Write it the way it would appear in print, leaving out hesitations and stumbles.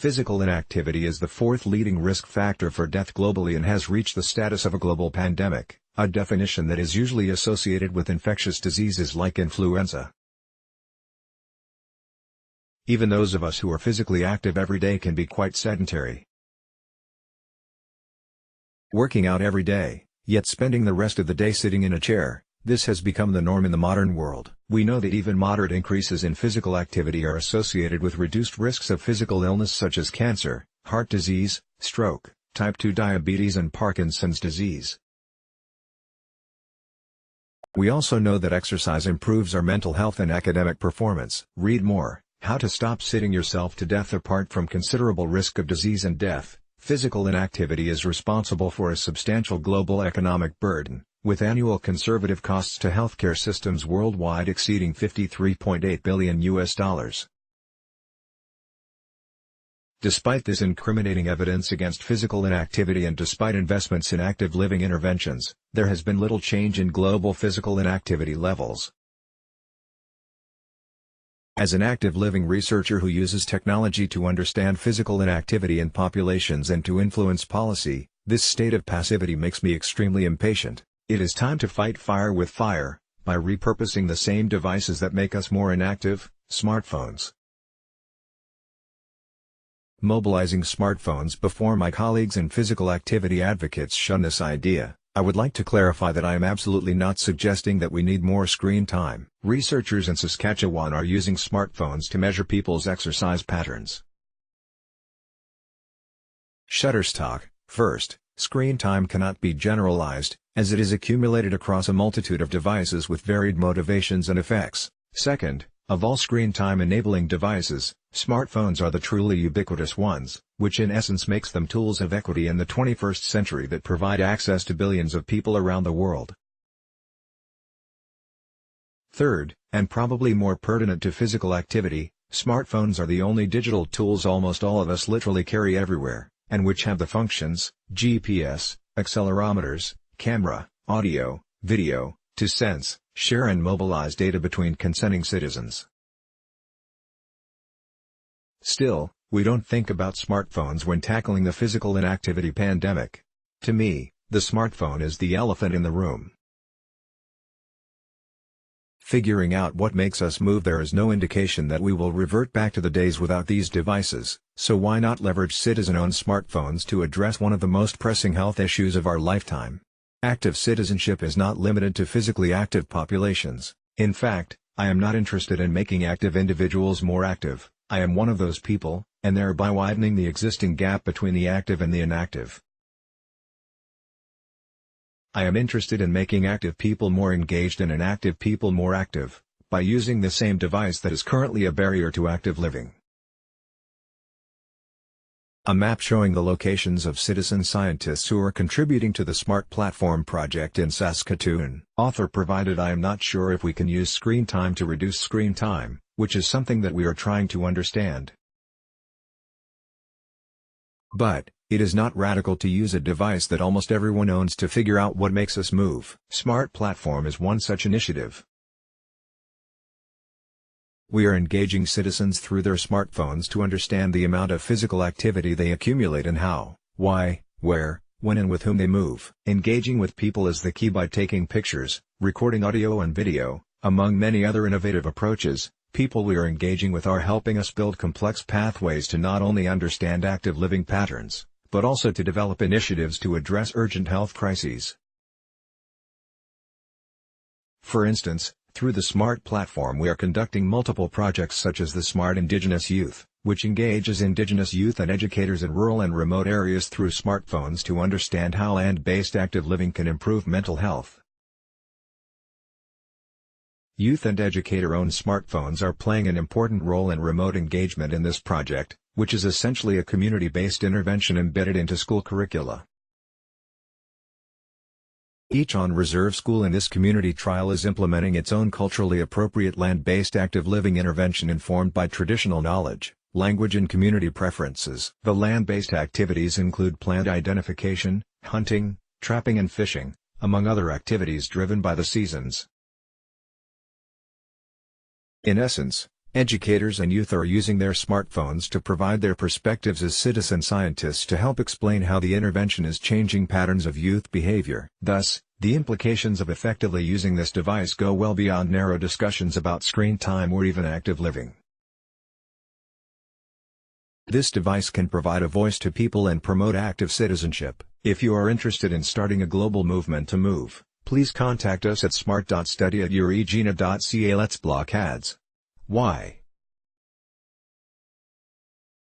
Physical inactivity is the fourth leading risk factor for death globally and has reached the status of a global pandemic, a definition that is usually associated with infectious diseases like influenza. Even those of us who are physically active every day can be quite sedentary. Working out every day, yet spending the rest of the day sitting in a chair, this has become the norm in the modern world. We know that even moderate increases in physical activity are associated with reduced risks of physical illness such as cancer, heart disease, stroke, type 2 diabetes and Parkinson's disease. We also know that exercise improves our mental health and academic performance. Read more: How to Stop Sitting Yourself to Death. Apart from considerable risk of disease and death, physical inactivity is responsible for a substantial global economic burden, with annual conservative costs to healthcare systems worldwide exceeding $53.8 billion. Despite this incriminating evidence against physical inactivity and despite investments in active living interventions, there has been little change in global physical inactivity levels. As an active living researcher who uses technology to understand physical inactivity in populations and to influence policy, this state of passivity makes me extremely impatient. It is time to fight fire with fire, by repurposing the same devices that make us more inactive, smartphones. Mobilizing smartphones. Before my colleagues and physical activity advocates shun this idea, I would like to clarify that I am absolutely not suggesting that we need more screen time. Researchers in Saskatchewan are using smartphones to measure people's exercise patterns. Shutterstock. First, screen time cannot be generalized, as it is accumulated across a multitude of devices with varied motivations and effects. Second, of all screen time enabling devices, smartphones are the truly ubiquitous ones, which in essence makes them tools of equity in the 21st century that provide access to billions of people around the world. Third, and probably more pertinent to physical activity, smartphones are the only digital tools almost all of us literally carry everywhere, and which have the functions, GPS, accelerometers, camera, audio, video, to sense, share and mobilize data between consenting citizens. Still, we don't think about smartphones when tackling the physical inactivity pandemic. To me, the smartphone is the elephant in the room. Figuring out what makes us move. There is no indication that we will revert back to the days without these devices, so why not leverage citizen-owned smartphones to address one of the most pressing health issues of our lifetime? Active citizenship is not limited to physically active populations. In fact, I am not interested in making active individuals more active. I am one of those people, and thereby widening the existing gap between the active and the inactive. I am interested in making active people more engaged and inactive people more active, by using the same device that is currently a barrier to active living. A map showing the locations of citizen scientists who are contributing to the Smart Platform project in Saskatoon. Author provided. I am not sure if we can use screen time to reduce screen time, which is something that we are trying to understand. But, it is not radical to use a device that almost everyone owns to figure out what makes us move. Smart Platform is one such initiative. We are engaging citizens through their smartphones to understand the amount of physical activity they accumulate and how, why, where, when and with whom they move. Engaging with people is the key. By taking pictures, recording audio and video, among many other innovative approaches, people we are engaging with are helping us build complex pathways to not only understand active living patterns, but also to develop initiatives to address urgent health crises. For instance, through the Smart Platform we are conducting multiple projects such as the Smart Indigenous Youth, which engages Indigenous youth and educators in rural and remote areas through smartphones to understand how land-based active living can improve mental health. Youth and educator-owned smartphones are playing an important role in remote engagement in this project, which is essentially a community-based intervention embedded into school curricula. Each on-reserve school in this community trial is implementing its own culturally appropriate land-based active living intervention informed by traditional knowledge, language and community preferences. The land-based activities include plant identification, hunting, trapping and fishing, among other activities driven by the seasons. In essence, Educators and youth are using their smartphones to provide their perspectives as citizen scientists to help explain how the intervention is changing patterns of youth behavior. Thus, the implications of effectively using this device go well beyond narrow discussions about screen time or even active living. This device can provide a voice to people and promote active citizenship. If you are interested in starting a global movement to move, please contact us at smart.study@euregina.ca. Let's block ads. Why?